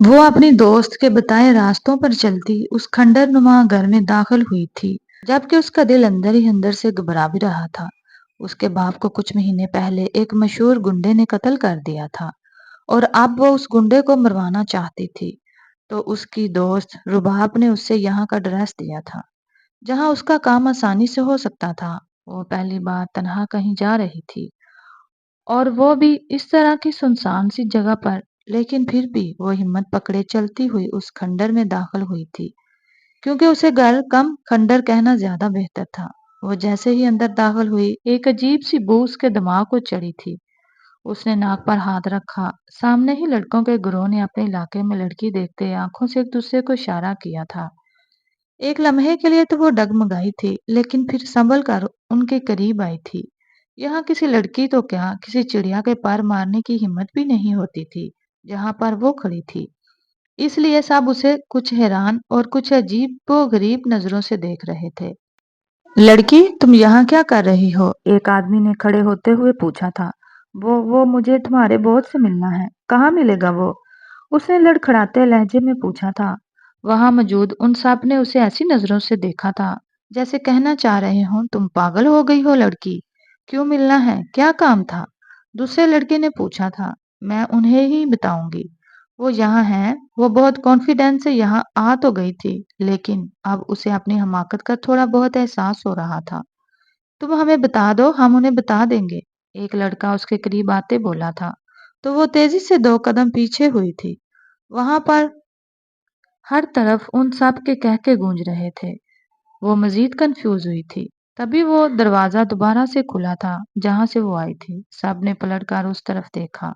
وہ اپنی دوست کے بتائے راستوں پر چلتی اس کھنڈر نما گھر میں داخل ہوئی تھی، جبکہ اس کا دل اندر ہی اندر سے گھبرا بھی رہا تھا۔ اس کے باپ کو کچھ مہینے پہلے ایک مشہور گنڈے نے قتل کر دیا تھا اور اب وہ اس گنڈے کو مروانا چاہتی تھی۔ تو اس کی دوست رباب نے اسے یہاں کا ڈریس دیا تھا جہاں اس کا کام آسانی سے ہو سکتا تھا۔ وہ پہلی بار تنہا کہیں جا رہی تھی، اور وہ بھی اس طرح کی سنسان سی جگہ پر، لیکن پھر بھی وہ ہمت پکڑے چلتی ہوئی اس کھنڈر میں داخل ہوئی تھی، کیونکہ اسے گھر کم کھنڈر کہنا زیادہ بہتر تھا۔ وہ جیسے ہی اندر داخل ہوئی، ایک عجیب سی بو اس کے دماغ کو چڑھی تھی۔ اس نے ناک پر ہاتھ رکھا۔ سامنے ہی لڑکوں کے گروہ نے اپنے علاقے میں لڑکی دیکھتے آنکھوں سے ایک دوسرے کو اشارہ کیا تھا۔ ایک لمحے کے لیے تو وہ ڈگمگائی تھی، لیکن پھر سنبھل کر ان کے قریب آئی تھی۔ یہاں کسی لڑکی تو کیا، کسی چڑیا کے پر مارنے کی ہمت بھی نہیں ہوتی تھی جہاں پر وہ کھڑی تھی۔ اس لیے سب اسے کچھ حیران اور کچھ عجیب و غریب نظروں سے دیکھ رہے تھے۔ لڑکی، تم یہاں کیا کر رہی ہو؟ ایک آدمی نے کھڑے ہوتے ہوئے پوچھا تھا۔ وہ مجھے تمہارے بہت سے ملنا ہے۔ کہاں ملے گا وہ؟ اس نے لڑکھڑاتے لہجے میں پوچھا تھا۔ وہاں موجود ان سب نے اسے ایسی نظروں سے دیکھا تھا جیسے کہنا چاہ رہے ہوں، تم پاگل ہو گئی ہو لڑکی، کیوں ملنا ہے، کیا کام تھا؟ دوسرے لڑکے نے پوچھا تھا۔ میں انہیں ہی بتاؤں گی، وہ یہاں ہیں۔ وہ بہت کانفیڈنس سے یہاں آ تو گئی تھی، لیکن اب اسے اپنی حماقت کا تھوڑا بہت احساس ہو رہا تھا۔ تم ہمیں بتا دو، ہم انہیں بتا دیں گے، ایک لڑکا اس کے قریب آتے بولا تھا۔ تو وہ تیزی سے 2 قدم پیچھے ہوئی تھی۔ وہاں پر ہر طرف ان سب کے کہکے گونج رہے تھے۔ وہ مزید کنفیوز ہوئی تھی۔ تبھی وہ دروازہ دوبارہ سے کھلا تھا جہاں سے وہ آئی تھی۔ سب نے پلٹ کر اس طرف دیکھا۔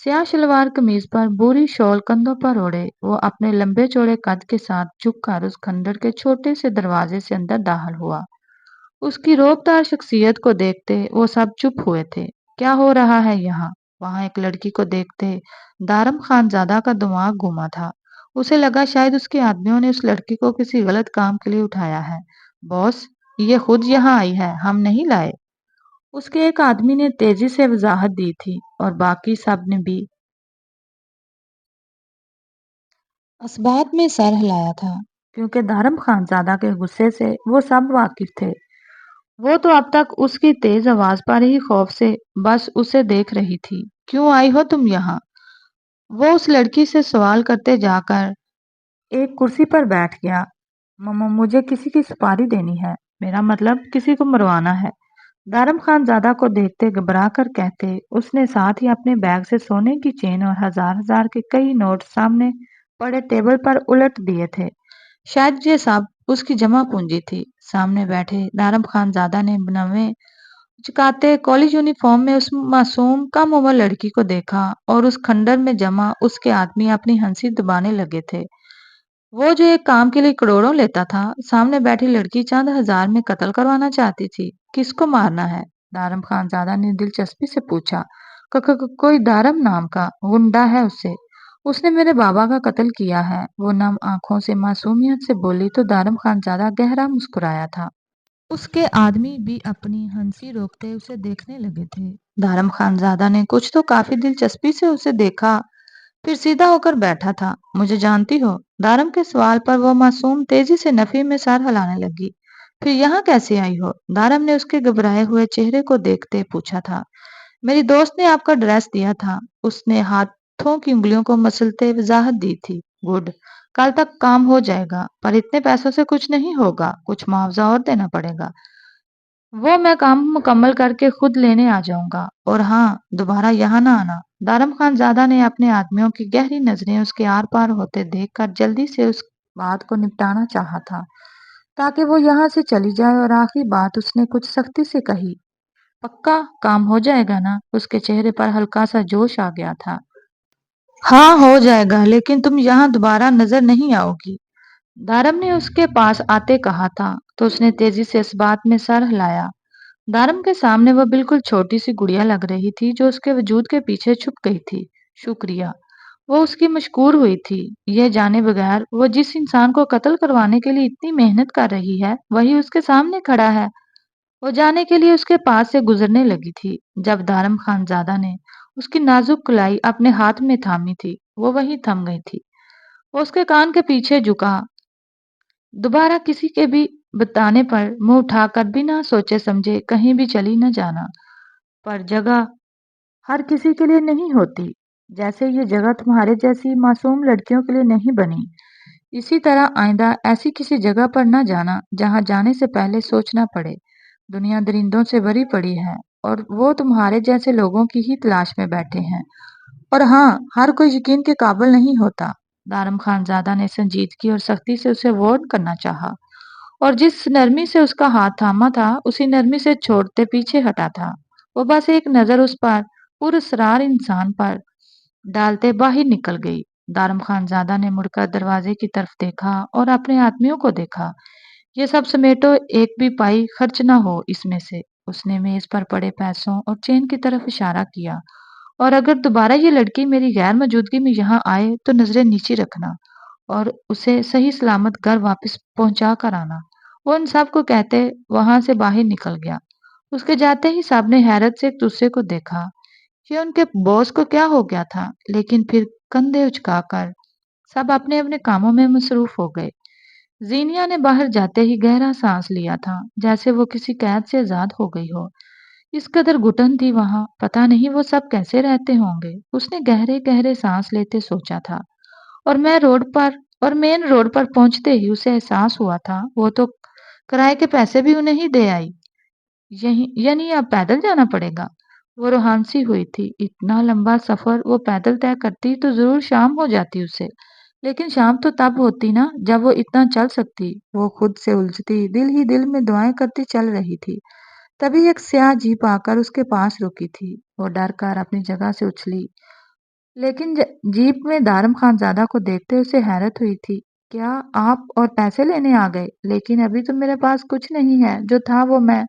سیاہ شلوار قمیض پر بوری شال کندھوں پر اوڑھے، وہ اپنے لمبے چوڑے قد کے ساتھ جھک کر اس کھنڈر کے چھوٹے سے دروازے سے اندر داخل ہوا۔ اس کی روبدار شخصیت کو دیکھتے وہ سب چپ ہوئے تھے۔ کیا ہو رہا ہے یہاں؟ وہاں ایک لڑکی کو دیکھتے دارم خان زادہ کا دماغ گھوما تھا۔ اسے لگا شاید اس کے آدمیوں نے اس لڑکی کو کسی غلط کام کے لیے اٹھایا ہے۔ باس، یہ خود یہاں آئی ہے، ہم نہیں لائے۔ اس کے ایک آدمی نے تیزی سے وضاحت دی تھی، اور باقی سب نے بھی اثبات میں سر ہلایا تھا، کیونکہ دارم خان زادہ کے غصے سے وہ سب واقف تھے۔ وہ تو اب تک اس کی تیز آواز پر ہی خوف سے بس اسے دیکھ رہی تھی۔ کیوں آئی ہو تم یہاں؟ وہ اس لڑکی سے سوال کرتے جا کر ایک کرسی پر بیٹھ گیا۔ مجھے کسی کی سپاری دینی ہے، میرا مطلب کسی کو مروانا ہے، دارم خان زادہ کو دیکھتے گھبرا کر کہتے۔ اس نے ساتھ ہی اپنے بیگ سے سونے کی چین اور ہزار ہزار کے کئی نوٹ سامنے پڑے ٹیبل پر الٹ دیے تھے۔ شاید یہ سب اس کی جمع پونجی تھی۔ سامنے بیٹھے دارم خان زادہ نے بنوے چکاتے کالج یونیفارم میں اس معصوم کم عمر لڑکی کو دیکھا، اور اس کھنڈر میں جمع اس کے آدمی اپنی ہنسی دبانے لگے تھے۔ وہ جو ایک کام کے لیے کروڑوں لیتا تھا، سامنے بیٹھی لڑکی چند ہزار میں قتل کروانا چاہتی تھی۔ کس کو مارنا ہے؟ دارم خان زادہ نے دلچسپی سے پوچھا۔ کوئی دارم نام کا گنڈا ہے اسے، اس نے میرے بابا کا قتل کیا ہے، وہ نم آنکھوں سے معصومیت سے بولی تو دارم خان زادہ گہرا مسکرایا تھا۔ اس کے آدمی بھی اپنی ہنسی روکتے اسے دیکھنے لگے تھے۔ دارم خان زادہ نے کچھ تو کافی دلچسپی سے اسے دیکھا، پھر سیدھا ہو کر بیٹھا تھا۔ مجھے جانتی ہو؟ دارم کے سوال پر وہ معصوم تیزی سے نفی میں سر ہلانے لگی۔ پھر یہاں کیسے آئی ہو؟ دارم نے اس کے گھبرائے ہوئے چہرے کو دیکھتے پوچھا تھا۔ میری دوست نے آپ کا ڈریس دیا تھا، اس نے ہاتھوں کی انگلیوں کو مسلتے وضاحت دی تھی۔ گڈ، کل تک کام ہو جائے گا، پر اتنے پیسوں سے کچھ نہیں ہوگا، کچھ معاوضہ اور دینا پڑے گا۔ وہ میں کام مکمل کر کے خود لینے آ جاؤں گا، اور ہاں، دوبارہ یہاں نہ آنا۔ دارم خان زادہ نے اپنے آدمیوں کی گہری نظریں اس کے آر پار ہوتے دیکھ کر جلدی سے اس بات کو نپٹانا چاہا تھا تاکہ وہ یہاں سے چلی جائے، اور آخری بات اس نے کچھ سختی سے کہی۔ پکا کام ہو جائے گا نا؟ اس کے چہرے پر ہلکا سا جوش آ گیا تھا۔ ہاں ہو جائے گا، لیکن تم یہاں دوبارہ نظر نہیں آؤ گی، دارم نے اس کے پاس آتے کہا تھا۔ تو اس نے تیزی سے اس بات میں سر ہلایا۔ دارم کے سامنے وہ بالکل چھوٹی سی گڑیا لگ رہی تھی جو اس کے وجود کے پیچھے چھپ گئی تھی۔ شکریہ، وہ اس کی مشکور ہوئی تھی، یہ جانے بغیر وہ جس انسان کو قتل کروانے کے لیے اتنی محنت کر رہی ہے وہی اس کے سامنے کھڑا ہے۔ وہ جانے کے لیے اس کے پاس سے گزرنے لگی تھی جب دارم خان زادہ نے اس کی نازک کلائی اپنے ہاتھ میں تھامی تھی۔ वो वहीं थम गई थी। वो उसके कान के पीछे झुका, दोबारा किसी के भी बताने पर मुंह उठाकर बिना सोचे समझे कहीं भी चली न जाना। पर जगह हर किसी के लिए नहीं होती। जैसे ये जगह तुम्हारे जैसी मासूम लड़कियों के लिए नहीं बनी, इसी तरह आइंदा ऐसी किसी जगह पर न जाना जहां जाने से पहले सोचना पड़े। दुनिया दरिंदों से भरी पड़ी है और वो तुम्हारे जैसे लोगों की ही तलाश में बैठे हैं। और हाँ, हर कोई यकीन के काबिल नहीं होता। दारम खानजादा ने संजीदगी और सख्ती से उसे वार्न करना चाहा, और जिस नरमी से उसका हाथ थामा था, उसी नरमी से छोड़ते पीछे हटा था। वो बस एक नजर उस पर पुरस्रार इंसान पर डालते बाहर निकल गई। दारम खानजादा ने मुड़कर दरवाजे की तरफ देखा और अपने आदमियों को देखा। ये सब समेटो, एक भी पाई खर्च ना हो इसमें से। उसने मेज पर पड़े पैसों और चेन की तरफ इशारा किया। और अगर दोबारा ये लड़की मेरी गैर मौजूदगी में यहाँ आए तो नजरें नीची रखना और उसे सही सलामत घर वापस पहुंचा कर आना। वो उन सबको कहते वहां से बाहर निकल गया। उसके जाते ही सबने हैरत से एक दूसरे को देखा। ये उनके बॉस को क्या हो गया था, लेकिन फिर कंधे उचकाकर सब अपने अपने कामों में मसरूफ हो गए। जीनिया ने बाहर जाते ही गहरा सांस लिया था, जैसे वो किसी कैद से आजाद हो गई हो। इस कदर घुटन थी वहां, पता नहीं वो सब कैसे रहते होंगे। उसने गहरे गहरे सांस लेते सोचा था। और मैं रोड पर और मेन रोड पर पहुंचते ही उसे एहसास हुआ था वो तो किराए के पैसे भी उन्हें ही दे आई। यही यानी अब पैदल जाना पड़ेगा। वो रोहानसी हुई थी। इतना लंबा सफर वो पैदल तय करती तो जरूर शाम हो जाती उसे। लेकिन शाम तो तब होती ना जब वो इतना चल सकती। वो खुद से उलझती दिल ही दिल में दुआएं करती चल रही थी। तभी एक स्याह जीप आकर उसके पास रुकी थी। वो डर कर अपनी जगह से उछली, लेकिन जीप में दारम खानजादा को देखते उसे हैरत हुई थी। क्या आप और पैसे लेने आ गए? लेकिन अभी तो मेरे पास कुछ नहीं है, जो था वो मैं।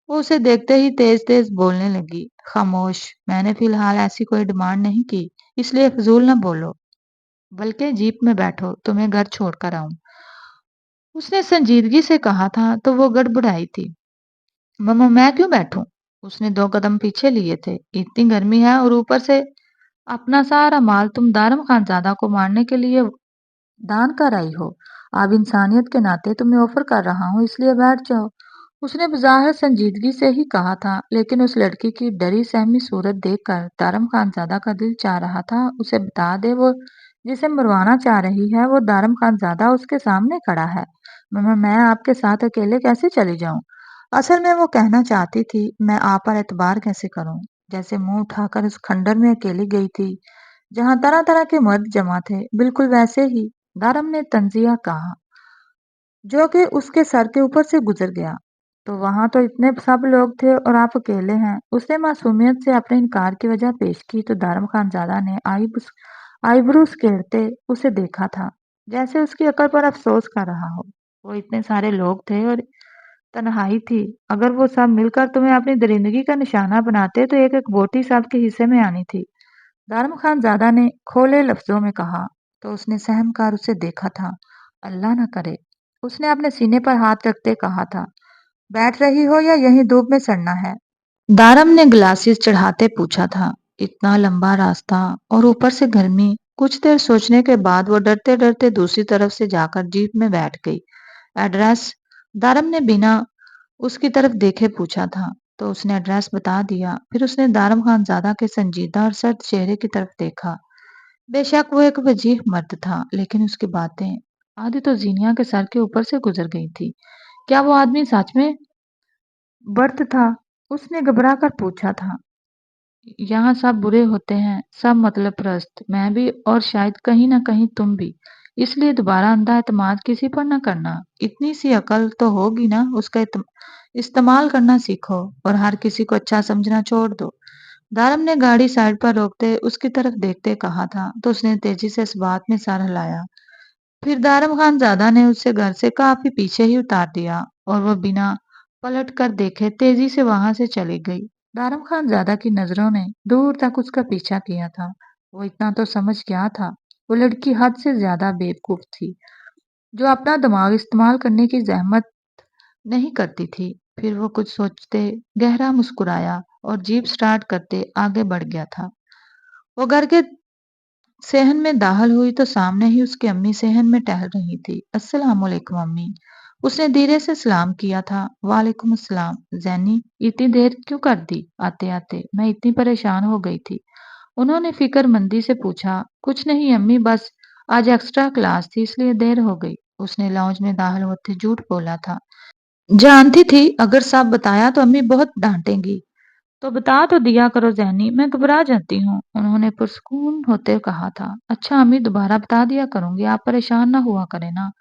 वो उसे देखते ही तेज तेज बोलने लगी। खामोश, मैंने फिलहाल ऐसी कोई डिमांड नहीं की, इसलिए फजूल न बोलो, बल्कि जीप में बैठो, तुम्हें घर छोड़कर आऊं। उसने संजीदगी से कहा था तो वो गड़बड़ाई थी। मम्मा, मैं क्यों बैठूं? उसने 2 कदम पीछे लिए थे। इतनी गर्मी है और ऊपर से अपना सारा माल तुम दारम खानजादा को मारने के लिए दान कर आई हो। अब इंसानियत के नाते तुम्हें ऑफर कर रहा हूँ, इसलिए बैठ जाओ। उसने बज़ाहिर संजीदगी से ही कहा था, लेकिन उस लड़की की डरी सहमी सूरत देखकर दारम खानजादा का दिल चाह रहा था उसे बता दे वो जिसे मरवाना चाह रही है वो दारम खानजादा उसके सामने खड़ा है। मम्मा, मैं आपके साथ अकेले कैसे चली जाऊं? असल में वो कहना चाहती थी, मैं आप पर एतबार कैसे करूं? जैसे मुंह उठाकर उस खंडर में अकेली गई थी जहां तरह तरह के मर्द जमा थे, बिल्कुल वैसे ही। दारम ने तंजिया कहा, जो कि उसके सर के ऊपर से गुजर गया। तो वहां तो इतने सब लोग थे और आप अकेले हैं। उसने मासूमियत से अपने इनकार की वजह पेश की तो दारम खानजादा ने आईब्रू उकेड़ते उसे देखा था, जैसे उसकी अकल पर अफसोस कर रहा हो। वो इतने सारे लोग थे और तन्हाई थी। अगर वो सब मिलकर तुम्हें अपनी दरिंदगी का निशाना बनाते तो एक एक बोटी सब के हिस्से में आनी थी। दारम खानजादा ने खोले लफ्जों में कहा। तो उसने सहम कर उसे देखा था। अल्लाह न करे। उसने अपने सीने पर हाथ रखते कहा था, बैठ रही हो या यहीं धूप में सड़ना है? दारम ने ग्लासेस चढ़ाते पूछा था। इतना लंबा रास्ता और ऊपर से गर्मी। कुछ देर सोचने के बाद वो डरते डरते दूसरी तरफ से जाकर जीप में बैठ गई। एड्रेस? दारम ने बिना उसकी तरफ देखे पूछा था। तो उसने एड्रेस बता दिया। फिर उसने दारम खानजादा के संजीदा और सर्द चेहरे की तरफ देखा। बेशक वो एक वजीह मर्द था, लेकिन उसकी बातें आधी तो जीनिया के सर के ऊपर से गुजर गई थी। क्या वो आदमी सच में बर्थ था? उसने घबरा कर पूछा था। यहाँ सब बुरे होते हैं, सब मतलब प्रस्त, मैं भी और शायद कहीं ना कहीं तुम भी। इसलिए दोबारा अंधा एतमाद किसी पर न करना। इतनी सी अकल तो होगी ना, उसका इस्तेमाल करना सीखो और हर किसी को अच्छा समझना छोड़ दो। दारम ने गाड़ी साइड पर रोकते उसकी तरफ देखते कहा था तो उसने तेजी से इस बात में सर हिलाया। फिर दारम खानजादा ने उसे घर से काफी पीछे ही उतार दिया और वो बिना पलट कर देखे तेजी से वहां से चली गई। दारम खानजादा की नजरों ने दूर तक उसका पीछा किया था। वो इतना तो समझ गया था, वो लड़की हद से ज्यादा बेवकूफ थी, जो अपना दिमाग इस्तेमाल करने की जहमत नहीं करती थी। फिर वो कुछ सोचते गहरा मुस्कुराया और जीप स्टार्ट करते आगे बढ़ गया था। वो घर के सेहन में दाखिल हुई तो सामने ही उसकी अम्मी सेहन में टहल रही थी। अस्सलाम वालेकुम अम्मी। उसने धीरे से सलाम किया था। वालेकुम अस्सलाम। जैनी, इतनी देर क्यों कर दी? आते आते मैं इतनी परेशान हो गई थी। उन्होंने फिक्रमंदी से पूछा। कुछ नहीं अम्मी, बस आज एक्स्ट्रा क्लास थी इसलिए देर हो गई। उसने लाउंज में दाखिल होते झूठ बोला था। जानती थी अगर सब बताया तो अम्मी बहुत डांटेंगी। तो बता तो दिया करो ज़ैनी, मैं घबरा जाती हूँ, उन्होंने पुरस्कून होते कहा था। अच्छा अम्मी, दोबारा बता दिया करूँगी, आप परेशान ना हुआ करें ना।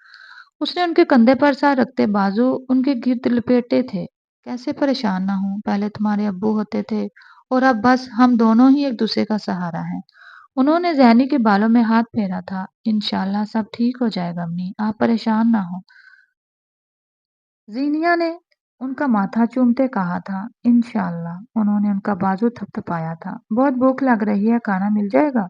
उसने उनके कंधे पर सर रखते बाजू उनके गिर्द लपेटे थे। कैसे परेशान ना हूँ, पहले तुम्हारे अब्बू होते थे और अब बस हम दोनों ही एक दूसरे का सहारा हैं। उन्होंने ज़ैनी के बालों में हाथ फेरा था। इंशाल्लाह सब ठीक हो जाएगा अम्मी, आप परेशान ना हो। ज़ीनिया ने उनका माथा चूमते कहा था। इंशाअल्लाह। उन्होंने उनका बाजू थपथपाया था। बहुत भूख लग रही है, खाना मिल जाएगा?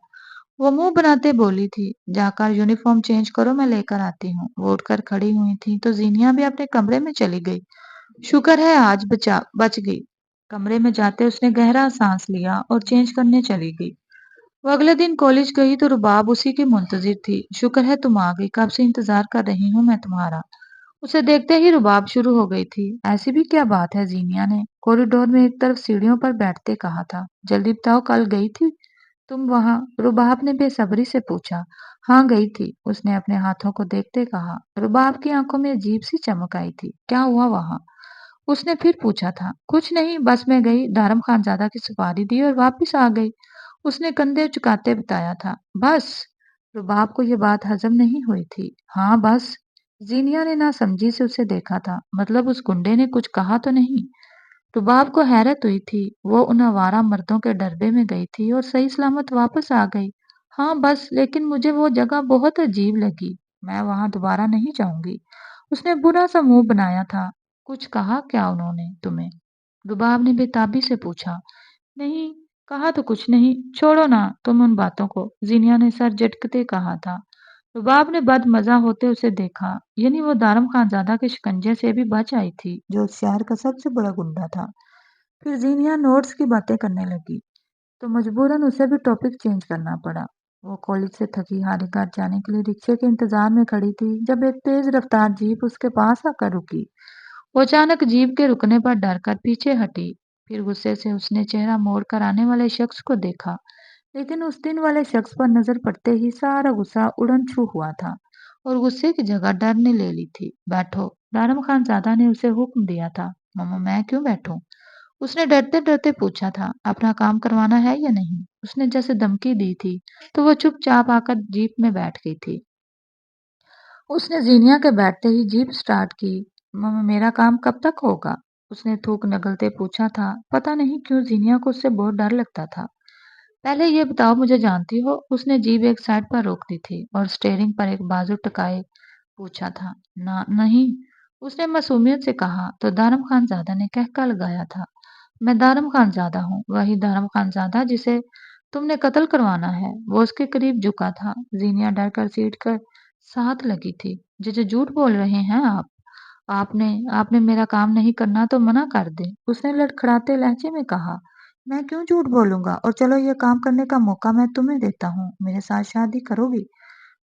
वो मुंह बनाते बोली थी। जाकर यूनिफॉर्म चेंज करो, मैं लेकर आती हूँ। वो उठकर खड़ी हुई थी तो ज़ीनिया भी अपने कमरे में चली गई। शुक्र है आज बच गई। कमरे में जाते उसने गहरा सांस लिया और चेंज करने चली गई। वो अगले दिन कॉलेज गई तो रुबाब उसी की मुंतजिर थी। शुक्र है तुम आ गई, कब से इंतजार कर रही हूँ मैं तुम्हारा। उसे देखते ही रुबाब शुरू हो गई थी। ऐसी भी क्या बात है, जीनिया ने कॉरिडोर में एक तरफ सीढ़ियों पर बैठते कहा था। जल्दी बताओ, कल गई थी तुम वहां? रुबाब ने बेसब्री से पूछा। हाँ गई थी, उसने अपने हाथों को देखते कहा। रुबाब की आंखों में अजीब सी चमक आई थी। क्या हुआ वहां? उसने फिर पूछा था। कुछ नहीं, बस मैं गई, दारम खानजादा की सवारी दी और वापस आ गई, उसने कंधे झुकाते बताया था। बस? रुबाब को ये बात हजम नहीं हुई थी। हाँ बस। जीनिया ने ना समझी से उसे देखा था। मतलब उस गुंडे ने कुछ कहा तो नहीं? रुबाब को हैरत हुई थी। वो उन आवारा मर्दों के डरबे में गई थी और सही सलामत वापस आ गई। हाँ बस, लेकिन मुझे वो जगह बहुत अजीब लगी, मैं वहां दोबारा नहीं जाऊंगी। उसने बुरा सा मुंह बनाया था। कुछ कहा क्या उन्होंने तुम्हें? रुबाब ने बेताबी से पूछा। नहीं, कहा तो कुछ नहीं, छोड़ो ना तुम उन बातों को, जीनिया ने सर झटकते कहा था। रुबाब ने बदमजा होते उसे देखा। यानी वो दारम खानजादा के शिकंजे से भी बच आई थी, जो उस शहर का सबसे बड़ा गुंडा था। फिर जीनिया नोट्स की बातें करने लगी तो मजबूरन उसे भी टॉपिक चेंज करना पड़ा। वो कॉलेज से थकी हारी घर जाने के लिए रिक्शे के इंतजार में खड़ी थी जब एक तेज रफ्तार जीप उसके पास आकर रुकी। वो अचानक जीप के रुकने पर डर कर पीछे हटी। फिर गुस्से से उसने चेहरा मोड़ कर आने वाले शख्स को देखा, लेकिन उस दिन वाले शख्स पर नजर पड़ते ही सारा गुस्सा उड़न छू हुआ था और गुस्से की जगह डर ने ले ली थी। बैठो, दारम खान ज्यादा ने उसे हुक्म दिया था। मामा, मैं क्यों बैठूं? उसने डरते डरते पूछा था। अपना काम करवाना है या नहीं? उसने जैसे धमकी दी थी तो वो चुपचाप आकर जीप में बैठ गई थी। उसने जीनिया के बैठते ही जीप स्टार्ट की। मम्मा, मेरा काम कब तक होगा? उसने थूक नगलते पूछा था। पता नहीं क्यों जीनिया को उससे बहुत डर लगता था। पहले ये बताओ, मुझे जानती हो? उसने जीप एक साइड पर रोक दी थी और स्टेयरिंग पर एक बाजू टिकाए पूछा था। ना नहीं, उसने मासूमियत से कहा। तो दारम खानजादा ने कहका लगाया था। मैं दारम खानजादा हूँ, वही दारम खानजादा जिसे तुमने कत्ल करवाना है। वो उसके करीब झुका था। जीनिया डर कर सीट कर साथ लगी थी। जीजे, झूठ बोल रहे हैं आप। आपने आपने मेरा काम नहीं करना तो मना कर दे, उसने लड़खड़ाते लहजे में कहा। मैं क्यों झूठ बोलूंगा? और चलो, ये काम करने का मौका मैं तुम्हें देता हूँ। मेरे साथ शादी करोगी?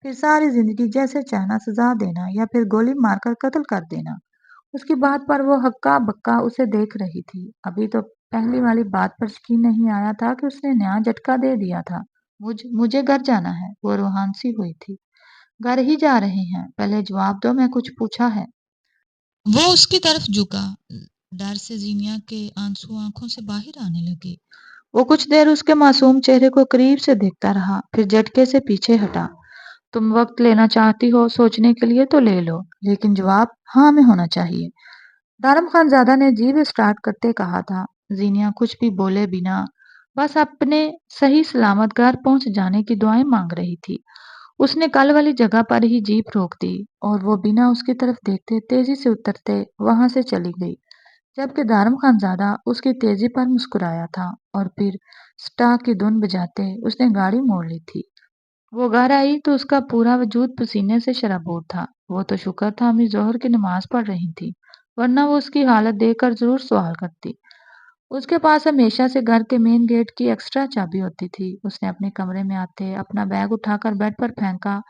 फिर सारी जिंदगी जैसे चाहना सजा देना या फिर गोली मारकर कत्ल कर देना। उसकी बात पर वो हक्का बक्का उसे देख रही थी। अभी तो पहली वाली बात पर यकीन नहीं आया था कि उसने नया झटका दे दिया था। मुझे घर जाना है, वो रूहान सी हुई थी। घर ही जा रहे हैं? पहले जवाब दो, मैं कुछ पूछा है? वो उसकी तरफ झुका। डर से जीनिया के आंसू आंखों से बाहर आने लगे। वो कुछ देर उसके मासूम चेहरे को करीब से देखता रहा, फिर झटके से पीछे हटा। तुम वक्त लेना चाहती हो सोचने के लिए तो ले लो, लेकिन जवाब हाँ में होना चाहिए। दारम खानजादा ने जीभ स्टार्ट करते कहा था। जीनिया कुछ भी बोले बिना बस अपने सही सलामत घर पहुंच जाने की दुआएं मांग रही थी। उसने कल वाली जगह पर ही जीप रोक दी और वो बिना उसकी तरफ देखते तेजी से उतरते वहां से चली गई, जबकि दारम खानजादा उसकी तेजी पर मुस्कुराया था और फिर स्टार की धुन बजाते उसने गाड़ी मोड़ ली थी। वो घर आई तो उसका पूरा वजूद पसीने से शराबोर था। वो तो शुक्र था अम्मी जोहर की नमाज पढ़ रही थी, वरना वो उसकी हालत देखकर जरूर सवाल करती। اس کے پاس ہمیشہ سے گھر کے مین گیٹ کی ایکسٹرا چابی ہوتی تھی۔ اس نے اپنے کمرے میں آتے اپنا بیگ اٹھا کر بیڈ پر پھینکا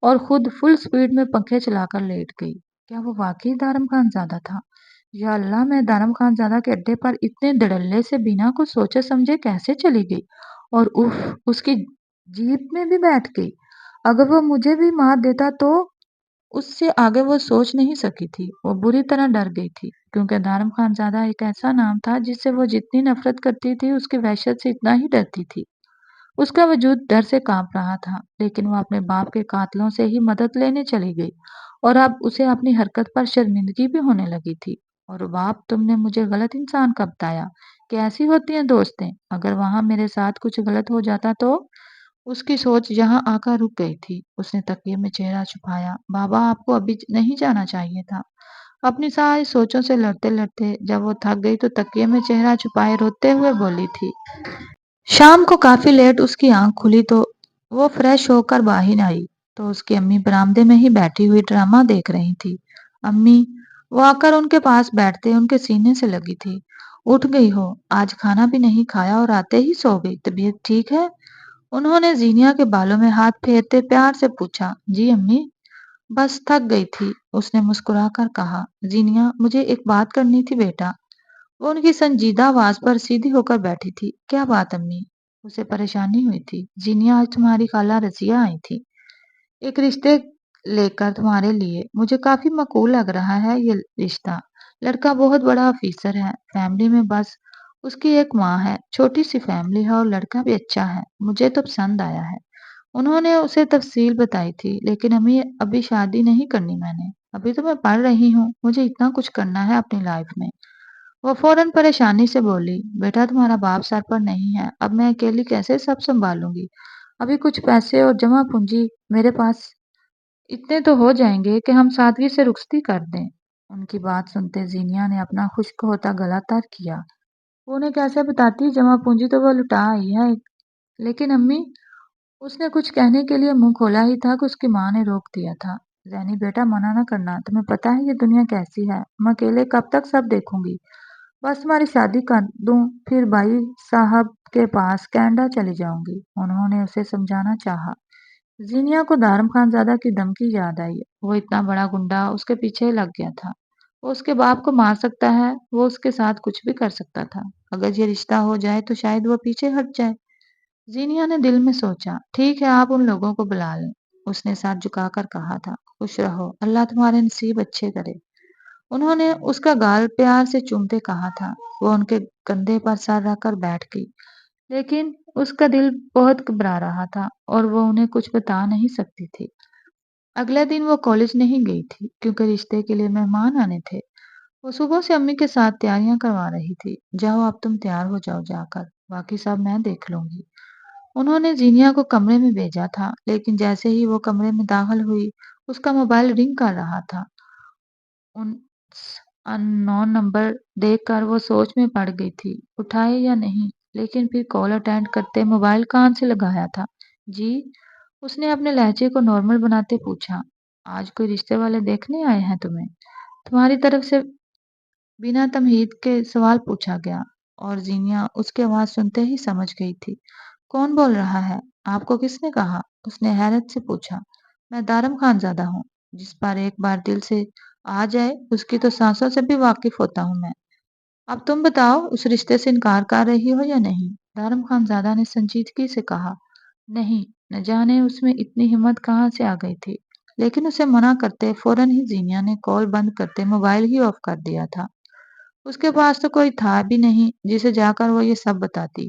اور خود فل سپیڈ میں پنکھے چلا کر لیٹ گئی۔ کیا وہ واقعی دارم خان زادہ تھا؟ یا اللہ، میں دارم خان زادہ کے اڈے پر اتنے دڑلے سے بنا کچھ سوچے سمجھے کیسے چلی گئی؟ اور اف، اس کی جیپ میں بھی بیٹھ گئی۔ اگر وہ مجھے بھی مار دیتا تو؟ اس سے آگے وہ سوچ نہیں سکی تھی۔ وہ بری طرح ڈر گئی تھی کیونکہ دارم خان زادہ ایک ایسا نام تھا جس سے وہ جتنی نفرت کرتی تھی اس کی وحشت سے اتنا ہی ڈرتی تھی۔ اس کا وجود ڈر سے کانپ رہا تھا، لیکن وہ اپنے باپ کے قاتلوں سے ہی مدد لینے چلی گئی اور اب اسے اپنی حرکت پر شرمندگی بھی ہونے لگی تھی۔ اور باپ، تم نے مجھے غلط انسان کب بتایا کہ ایسی ہوتی ہیں دوستیں؟ اگر وہاں میرے ساتھ کچھ غلط ہو جاتا تو؟ اس کی سوچ یہاں آ کر رک گئی تھی۔ اس نے تکیے میں چہرہ چھپایا۔ بابا، آپ کو ابھی نہیں جانا چاہیے تھا۔ اپنی ساری سوچوں سے لڑتے لڑتے جب وہ تھک گئی تو تکیے میں چہرہ چھپائے روتے ہوئے بولی تھی۔ شام کو کافی لیٹ اس کی آنکھ کھلی تو وہ فریش ہو کر باہر آئی تو اس کی امی برآمدے میں ہی بیٹھی ہوئی ڈرامہ دیکھ رہی تھی۔ امی، وہ آ کر ان کے پاس بیٹھتے ان کے سینے سے لگی تھی۔ اٹھ گئی ہو؟ آج کھانا بھی نہیں کھایا اور آتے ہی سو گئی؟ طبیعت ٹھیک ہے؟ انہوں نے زینیا کے بالوں میں ہاتھ پھیرتے پیار سے پوچھا۔ جی امی، بس تھک گئی تھی، اس نے مسکرا کر کہا۔ زینیا، مجھے ایک بات کرنی تھی بیٹا۔ وہ ان کی سنجیدہ آواز پر سیدھی ہو کر بیٹھی تھی۔ کیا بات امی؟ اسے پریشانی ہوئی تھی۔ زینیا، آج تمہاری خالہ رضیہ آئی تھی ایک رشتے لے کر تمہارے لیے۔ مجھے کافی معقول لگ رہا ہے یہ رشتہ۔ لڑکا بہت بڑا آفیسر ہے، فیملی میں بس اس کی ایک ماں ہے، چھوٹی سی فیملی ہے اور لڑکا بھی اچھا ہے، مجھے تو پسند آیا ہے۔ انہوں نے اسے تفصیل بتائی تھی، لیکن امی ابھی شادی نہیں کرنی میں نے، ابھی تو میں پڑھ رہی ہوں، مجھے اتنا کچھ کرنا ہے اپنی لائف میں۔ وہ فوراً پریشانی سے بولی۔ بیٹا، تمہارا باپ سر پر نہیں ہے، اب میں اکیلی کیسے سب سنبھالوں گی؟ ابھی کچھ پیسے اور جمع پونجی میرے پاس اتنے تو ہو جائیں گے کہ ہم سادگی سے رخصتی کر دیں۔ ان کی بات سنتے زینیا نے اپنا خشک ہوتا گلا تر کیا۔ وہ انہیں کیسے بتاتی؟ جمع پونجی تو وہ لٹا آئی ہے۔ لیکن امی، اس نے کچھ کہنے کے لیے منہ کھولا ہی تھا کہ اس کی ماں نے روک دیا تھا۔ زینی بیٹا، منع نہ کرنا، تمہیں پتہ ہے یہ دنیا کیسی ہے، میں اکیلے کب تک سب دیکھوں گی؟ بس تمہاری شادی کر دوں پھر بھائی صاحب کے پاس کینیڈا چلی جاؤں گی۔ انہوں نے اسے سمجھانا چاہا۔ زینیا کو دارم خان زادہ کی دھمکی یاد آئی۔ وہ اتنا بڑا گنڈا اس کے پیچھے لگ گیا تھا، وہ اس کے باپ کو مار سکتا ہے، وہ اس کے ساتھ کچھ بھی کر سکتا تھا۔ اگر یہ رشتہ ہو جائے تو شاید وہ پیچھے ہٹ جائے۔ زینیا نے دل میں سوچا، ٹھیک ہے آپ ان لوگوں کو بلا لیں۔ اس نے ساتھ جھکا کر کہا تھا، خوش رہو، اللہ تمہارے نصیب اچھے کرے۔ انہوں نے اس کا گال پیار سے چومتے کہا تھا۔ وہ ان کے کندھے پر سر رکھ کر بیٹھ گئی، لیکن اس کا دل بہت گھبرا رہا تھا اور وہ انہیں کچھ بتا نہیں سکتی تھی۔ اگلے دن وہ کالج نہیں گئی تھی کیونکہ رشتے کے لیے مہمان آنے تھے۔ وہ صبح سے امی کے ساتھ تیاریاں کروا رہی تھی۔ جاؤ اب تم تیار ہو جاؤ جا کر، باقی سب میں دیکھ لوں گی۔ انہوں نے زینیا کو کمرے میں بھیجا تھا، لیکن جیسے ہی وہ کمرے میں داخل ہوئی اس کا موبائل رنگ کر رہا تھا۔ ان نون نمبر دیکھ کر وہ سوچ میں پڑ گئی تھی، اٹھائے یا نہیں، لیکن پھر کال اٹینڈ کرتے موبائل کان سے لگایا تھا۔ جی؟ اس نے اپنے لہجے کو نارمل بناتے پوچھا۔ آج کوئی رشتے والے دیکھنے آئے ہیں تمہیں؟ تمہاری طرف سے بنا تمہید کے سوال پوچھا گیا اور زینیا اس کی آواز سنتے ہی سمجھ گئی تھی۔ کون بول رہا ہے؟ آپ کو کس نے کہا؟ اس نے حیرت سے پوچھا۔ میں دارم خان زادہ ہوں، جس پر ایک بار دل سے آ جائے اس کی تو سانسوں سے بھی واقف ہوتا ہوں میں۔ اب تم بتاؤ، اس رشتے سے انکار کر رہی ہو یا نہیں؟ دارم خان زادہ نے سنجیدگی سے کہا۔ نہیں، نہ جانے اس میں اتنی ہمت کہاں سے آ گئی تھی، لیکن اسے منع کرتے فوراً ہی زینیا نے کال بند کرتے موبائل ہی آف کر دیا تھا۔ اس کے پاس تو کوئی تھا بھی نہیں جسے جا کر وہ یہ سب بتاتی۔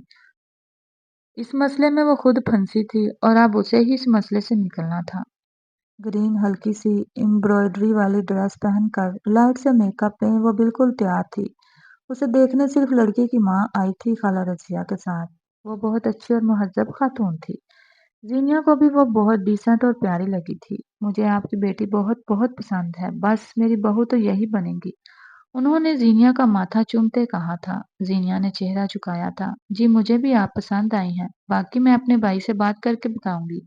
اس مسئلے میں وہ خود پھنسی تھی اور اب اسے ہی اس مسئلے سے نکلنا تھا۔ گرین ہلکی سی امبرائڈری والی ڈریس پہن کر لائٹ سے میک اپ میں وہ بالکل تیار تھی۔ اسے دیکھنے صرف لڑکی کی ماں آئی تھی خالہ رضیہ کے ساتھ۔ وہ بہت اچھی اور مہذب خاتون تھی۔ زینیا کو بھی وہ بہت ڈیسنٹ اور پیاری لگی تھی۔ مجھے آپ کی بیٹی بہت بہت پسند ہے، بس میری بہو تو یہی بنے گی، انہوں نے زینیا کا ماتھا چومتے کہا تھا۔ زینیا نے چہرہ جھکایا تھا۔ جی مجھے بھی آپ پسند آئی ہیں، باقی میں اپنے بھائی سے بات کر کے بتاؤں گی،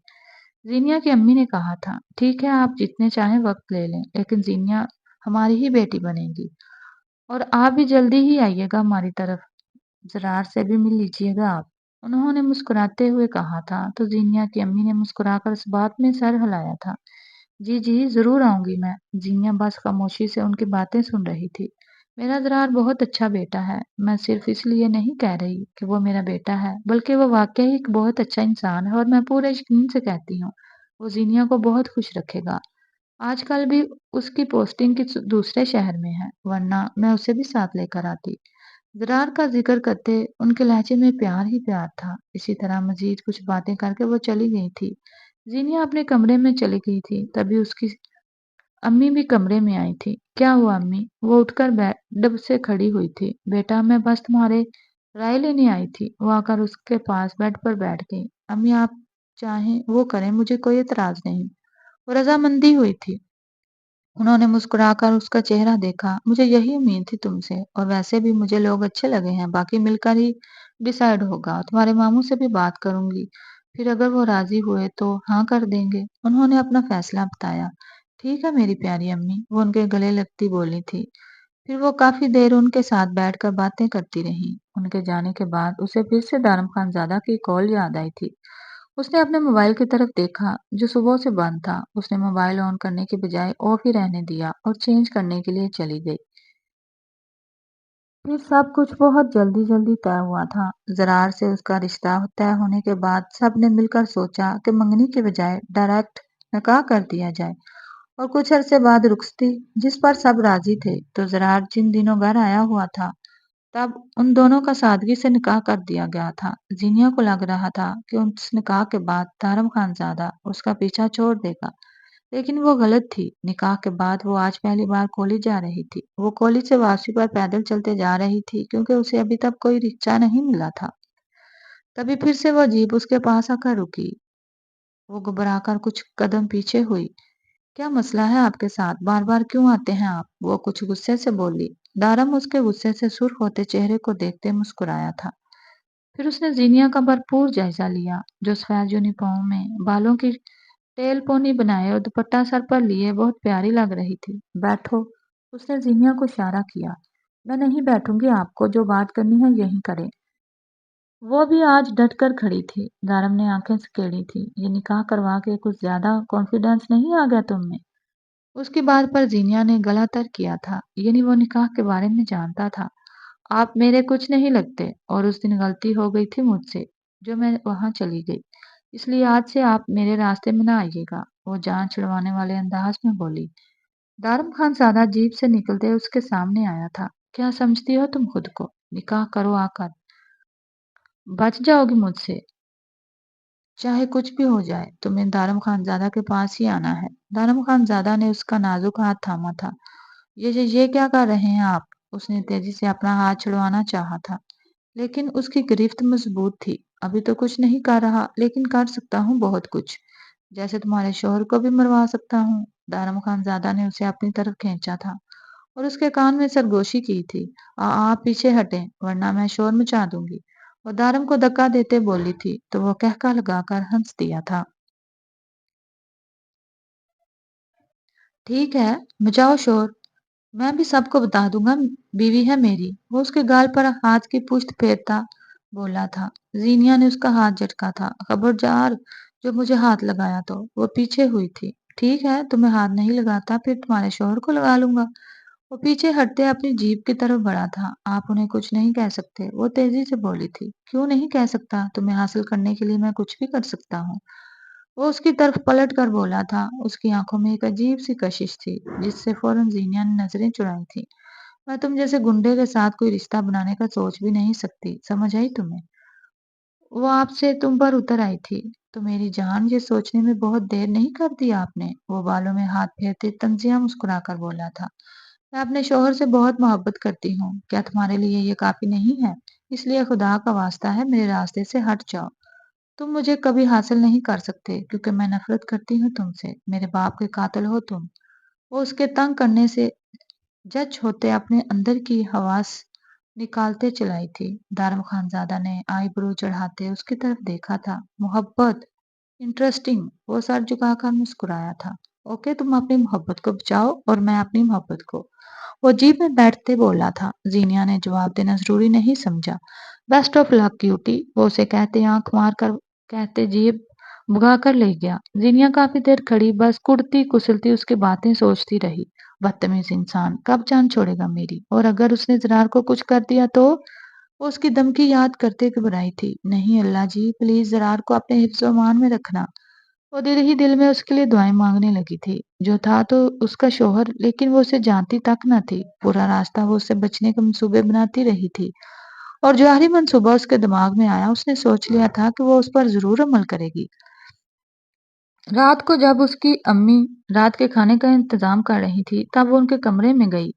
زینیا کی امی نے کہا تھا۔ ٹھیک ہے آپ جتنے چاہیں وقت لے لیں، لیکن زینیا ہماری ہی بیٹی بنے گی اور آپ بھی جلدی ہی آئیے گا ہماری طرف۔ ज़रार से भी मिल लीजिएगा आप। उन्होंने मुस्कुराते हुए कहा था, तो ज़ीनिया की अम्मी ने मुस्कुराकर उस बात में सर हिलाया था। जी, जी, ज़रूर आऊँगी मैं। ज़ीनिया बस खामोशी से उनकी बातें सुन रही थी। मेरा ज़रार बहुत अच्छा बेटा है। मैं सिर्फ़ इसलिए नहीं कह रही कि वो मेरा बेटा है, बल्कि वो वाक़ई एक बहुत अच्छा इंसान है और मैं पूरे यकीन से कहती हूँ, वो ज़ीनिया को बहुत खुश रखेगा। आजकल भी उसकी पोस्टिंग किस दूसरे शहर में है, वरना मैं उसे भी साथ लेकर आती। ज़रार का ज़िक्र करते उनके लहजे में प्यार ही प्यार था। इसी तरह मज़ीद कुछ बातें करके वो चली गई थी। ज़ीनिया अपने कमरे में चली गई थी, तभी उसकी अम्मी भी कमरे में आई थी। क्या हुआ अम्मी? वो उठकर बेड से खड़ी हुई थी। बेटा मैं बस तुम्हारे राय लेने आई थी। वो आकर उसके पास बेड पर बैठ गई। अम्मी आप चाहें वो करें, मुझे कोई एतराज़ नहीं। वो रज़ामंदी हुई थी। उन्होंने मुस्कुराकर उसका चेहरा देखा। मुझे यही उम्मीद थी तुमसे और वैसे भी मुझे लोग अच्छे लगे हैं, बाकी मिलकर ही डिसाइड होगा। तुम्हारे मामू से भी बात करूंगी, फिर अगर वो राजी हुए तो हाँ कर देंगे। उन्होंने अपना फैसला बताया। ठीक है मेरी प्यारी अम्मी, वो उनके गले लगती बोली थी। फिर वो काफी देर उनके साथ बैठकर बातें करती रही। उनके जाने के बाद उसे फिर से दारम खानजादा की कॉल याद आई थी। उसने अपने मोबाइल की तरफ देखा, जो सुबह से बंद था। उसने मोबाइल ऑन करने के बजाय ऑफ ही रहने दिया और चेंज करने के लिए चली गई। फिर सब कुछ बहुत जल्दी-जल्दी तय हुआ था। ज़रार से उसका रिश्ता तय होने के बाद सबने मिलकर सोचा कि मंगनी के बजाय डायरेक्ट निकाह कर दिया जाए और कुछ अरसे बाद रुखसती, जिस पर सब राजी थे। तो ज़रार जिन दिनों घर आया हुआ था, तब उन दोनों का सादगी से निकाह कर दिया गया था। जीनिया को लग रहा था कि उस निकाह के बाद तारम खानज़ादा उसका पीछा छोड़ देगा, लेकिन वो गलत थी। निकाह के बाद वो आज पहली बार कॉलेज जा रही थी। वो कॉलेज से वापसी पर पैदल चलते जा रही थी क्योंकि उसे अभी तक कोई रिक्शा नहीं मिला था। तभी फिर से वो जीप उसके पास आकर रुकी। वो घबराकर कुछ कदम पीछे हुई। क्या मसला है आपके साथ? बार-बार क्यों आते हैं आप? वो कुछ गुस्से से बोली। दारम उसके गुस्से से सुर्ख होते चेहरे को देखते मुस्कुराया था। फिर उसने जीनिया का भरपूर जायजा लिया, जो सफेद यूनिफॉर्म में बालों की टेल पोनी बनाए और दुपट्टा सर पर लिए बहुत प्यारी लग रही थी। बैठो, उसने जीनिया को इशारा किया। मैं नहीं बैठूंगी, आपको जो बात करनी है यही करें। वो भी आज डट कर खड़ी थी। दारम ने आंखें सिकेड़ी थी। ये निकाह करवा के कुछ ज्यादा कॉन्फिडेंस नहीं आ गया तुम में? उसकी बात पर जीनिया ने गला तर किया था। यानी वो निकाह के बारे में जानता था। आप मेरे कुछ नहीं लगते और उस दिन गलती हो गई थी मुझसे, जो मैं वहां चली गई। इसलिए आज से आप मेरे रास्ते में ना आइएगा। वो जान छुड़वाने वाले अंदाज में बोली। दारम खान सादा जीप से निकलते उसके सामने आया था। क्या समझती हो तुम खुद को? निकाह करो आकर, बच जाओगी मुझसे। चाहे कुछ भी हो जाए, तुम्हें दारम खानजादा के पास ही आना है। दारम खानजादा ने उसका नाजुक हाथ थामा था। ये क्या कर रहे हैं आप? उसने तेजी से अपना हाथ छुड़वाना चाहा था, लेकिन उसकी गिरफ्त मजबूत थी। अभी तो कुछ नहीं कर रहा, लेकिन कर सकता हूँ बहुत कुछ। जैसे तुम्हारे शोहर को भी मरवा सकता हूँ। दारम खानजादा ने उसे अपनी तरफ खींचा था और उसके कान में सरगोशी की थी। आप पीछे हटें, वरना मैं शोर मचा दूंगी। वो दारम को धक्का देते बोली थी, तो वो कहका लगाकर हंस दिया था। ठीक है, मचाओ शोर, मैं भी सबको बता दूंगा बीवी है मेरी। वो उसके गाल पर हाथ की पुश्त फेरता बोला था। जीनिया ने उसका हाथ झटका था। खबरदार, जो मुझे हाथ लगाया तो वो पीछे हुई थी। ठीक है, तुम्हें हाथ नहीं लगाता, फिर तुम्हारे शोहर को लगा लूंगा। वो पीछे हटते अपनी जीप की तरफ बढ़ा था। आप उन्हें कुछ नहीं कह सकते, वो तेजी से बोली थी। क्यों नहीं कह सकता? तुम्हें हासिल करने के लिए मैं कुछ भी कर सकता हूँ। वो उसकी तरफ पलट कर बोला था। उसकी आंखों में एक अजीब सी कशिश थी, जिससे फौरन जीनिया ने नजरें चुराई थी। मैं तुम जैसे गुंडे के साथ कोई रिश्ता बनाने का सोच भी नहीं सकती, समझ आई तुम्हें? वो आपसे तुम पर उतर आई थी। तो मेरी जान, ये सोचने में बहुत देर नहीं कर दी आपने। वो बालों में हाथ फेरते तंजिया मुस्कुराकर बोला था। मैं अपने शौहर से बहुत मोहब्बत करती हूँ। क्या तुम्हारे लिए ये काफी नहीं है? इसलिए खुदा का वास्ता है, मेरे रास्ते से हट जाओ। तुम मुझे कभी हासिल नहीं कर सकते, क्योंकि मैं नफरत करती हूँ तुमसे। मेरे बाप के कातिल हो तुम। वो उसके तंग करने से जज होते अपने अंदर की हवास निकालते चलाई थी। दारम खानजादा ने आईब्रो चढ़ाते उसकी तरफ देखा था। मोहब्बत, इंटरेस्टिंग। वो सर झुकाकर मुस्कुराया था। ओके, तुम अपनी मोहब्बत को बचाओ और मैं अपनी मोहब्बत को। वो जीप में बैठते बोला था। जीनिया ने जवाब देना जरूरी नहीं समझा। बेस्ट ऑफ लक क्यूटी, वो उसे कहते आंख मार कर कहते जीभ भुगा कर ले गया। जीनिया काफी देर खड़ी बस कुड़ती कुसलती उसकी बातें सोचती रही। बदतमीज इंसान कब जान छोड़ेगा मेरी, और अगर उसने जरार को कुछ कर दिया तो। वो उसकी धमकी याद करते घबराई थी। नहीं अल्लाह जी, प्लीज जरार को अपने हिफ्ज़ मान में रखना। वो दिल ही दिल में उसके लिए दुआएं मांगने लगी थी। जो था तो उसका शोहर, लेकिन वो उसे जानती तक न थी। पूरा रास्ता वो उससे बचने के मंसूबे बनाती रही थी, और जो आखिरी मंसूबा उसके दिमाग में आया, उसने सोच लिया था कि वो उस पर जरूर अमल करेगी। रात को जब उसकी अम्मी रात के खाने का इंतजाम कर रही थी, तब वो उनके कमरे में गई।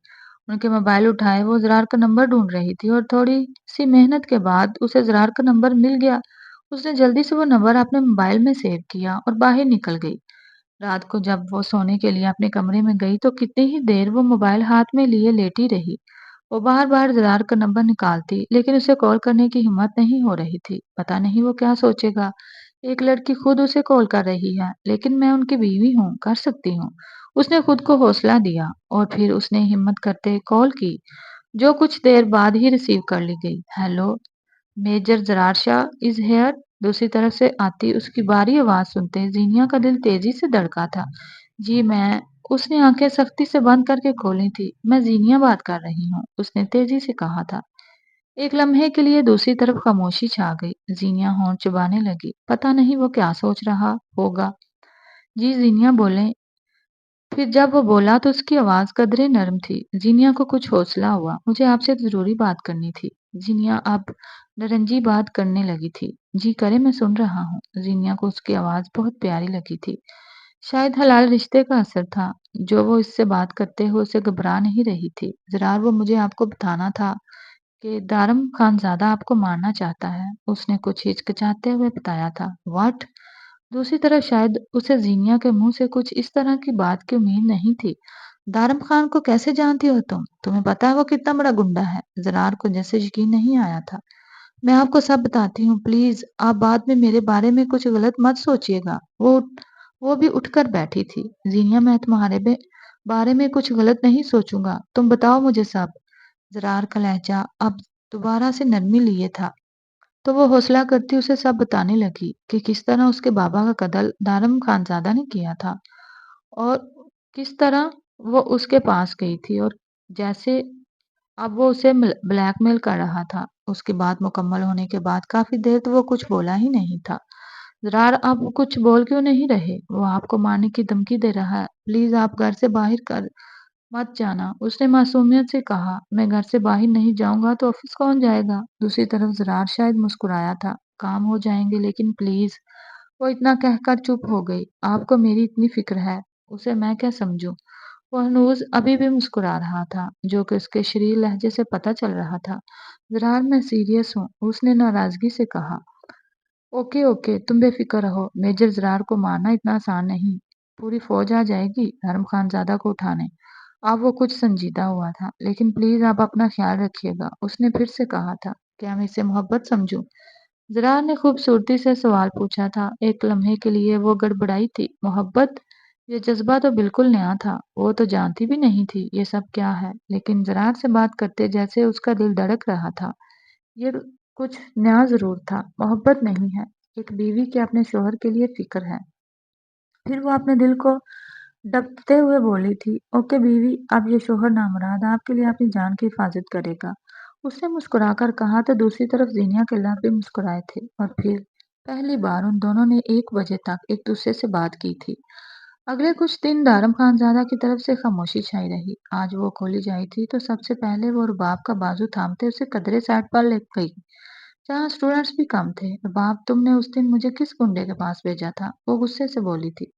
उनके मोबाइल उठाए वो जरार का नंबर ढूंढ रही थी, और थोड़ी सी मेहनत के बाद उसे जरार का नंबर मिल गया। उसने जल्दी से वो नंबर अपने मोबाइल में सेव किया और बाहर निकल गई। रात को जब वो सोने के लिए अपने कमरे में गई, तो कितनी ही देर वो मोबाइल हाथ में लिए लेटी रही। वो बार-बार ज़रार का नंबर निकालती, लेकिन उसे कॉल करने की हिम्मत नहीं हो रही थी। पता नहीं वो क्या सोचेगा। एक लड़की खुद उसे कॉल कर रही है, लेकिन मैं उनकी बीवी हूँ, कर सकती हूँ। उसने खुद को हौसला दिया, और फिर उसने हिम्मत करते कॉल की, जो कुछ देर बाद ही रिसीव कर ली गई। Hello, major Zarar Shah is here. दूसरी तरफ से आती उसकी बारी आवाज़ सुनते ज़ीनिया का दिल तेज़ी से धड़का था। जी मैं। उसने आंखें सख्ती से बंद करके खोली थी। मैं ज़ीनिया बात कर रही हूँ, उसने तेज़ी से कहा था। एक लम्हे के लिए दूसरी तरफ खामोशी छा गई। ज़ीनिया होंठ चबाने लगी। पता नहीं वो क्या सोच रहा होगा। जी ज़ीनिया बोले। फिर जब वो बोला तो उसकी आवाज़ कदरे नर्म थी। जीनिया को कुछ हौसला हुआ। मुझे आपसे ज़रूरी बात करनी थी। जीनिया अब नरंजी बात करने लगी थी। जी करे, मैं सुन रहा हूँ। जीनिया को उसकी आवाज़ बहुत प्यारी लगी थी। शायद हलाल रिश्ते का असर था, जो वो इससे बात करते हुए उसे घबरा नहीं रही थी। ज़रार, वो मुझे आपको बताना था कि दारम खानज़ादा आपको मारना चाहता है। उसने कुछ हिचकिचाते हुए बताया था। व्हाट? दूसरी तरफ शायद उसे जीनिया के मुंह से कुछ इस तरह की बात की उम्मीद नहीं थी। दारम खान को कैसे जानती हो तुम? तुम्हें पता है वो कितना बड़ा गुंडा है? जरार को जैसे यकीन नहीं आया था। मैं आपको सब बताती हूँ, प्लीज आप बाद में मेरे बारे में कुछ गलत मत सोचिएगा। वो भी उठकर बैठी थी। जीनिया, मैं तुम्हारे बारे में कुछ गलत नहीं सोचूंगा, तुम बताओ मुझे सब। जरार का लहजा अब दोबारा से नरमी लिए था। तो वो हौसला करती उसे सब बताने लगी कि किस तरह उसके बाबा का कत्ल दारम खानजादा ने किया था, और किस तरह वो उसके पास गई थी, और जैसे अब वो उसे ब्लैकमेल कर रहा था। उसकी बात मुकम्मल होने के बाद काफी देर तो वो कुछ बोला ही नहीं था। जरार, आप कुछ बोल क्यों नहीं रहे? वो आपको मारने की धमकी दे रहा है। प्लीज आप घर से बाहर कर मत जाना, उसने मासूमियत से कहा। मैं घर से बाहर नहीं जाऊंगा तो ऑफिस कौन जाएगा? दूसरी तरफ जरार शायद मुस्कुराया था। काम हो जाएंगे, लेकिन प्लीज। वो इतना कहकर चुप हो गई। आपको मेरी इतनी फिक्र है, उसे मैं क्या समझूं? वो हनूज अभी भी मुस्कुरा रहा था, जो कि उसके शरीर लहजे से पता चल रहा था। जरार, मैं सीरियस हूँ, उसने नाराजगी से कहा। ओके ओके, तुम बेफिक्र रहो। मेजर जरार को मारना इतना आसान नहीं। पूरी फौज आ जाएगी धर्म खानजादा को उठाने। अब वो कुछ संजीदा हुआ था। लेकिन प्लीज आप अपना ख्याल रखिएगा, उसने फिर से कहा था। क्या मैं इसे मोहब्बत समझूं? जरार ने खूबसूरती से सवाल पूछा था। एक लम्हे के लिए वो गड़बड़ाई थी। मोहब्बत? ये जज्बा तो बिल्कुल नया था। वो तो जानती भी नहीं थी ये सब क्या है, लेकिन जरार से बात करते जैसे उसका दिल धड़क रहा था। ये कुछ नया ज़रूर था, मोहब्बत नहीं है। एक बीवी के अपने शौहर के लिए फ़िक्र है। फिर वो अपने दिल को दबते हुए बोली थी, ओके बीवी, अब ये शौहर नामुराद आपके लिए अपनी जान की हिफाजत करेगा। उसने मुस्कुराकर कहा तो दूसरी तरफ जीनिया के लब भी मुस्कुराए थे, और फिर पहली बार उन दोनों ने 1 बजे तक एक दूसरे से बात की थी। अगले कुछ दिन दारम खानजादा की तरफ से खामोशी छाई रही। आज वो खोली जाई थी तो सबसे पहले वो रुबाब का बाजू थामते उसे कदरे साइड पर ले गई, जहाँ स्टूडेंट्स भी कम थे। रुबाब, तुमने उस दिन मुझे किस गुंडे के पास भेजा था? वो गुस्से से बोली थी,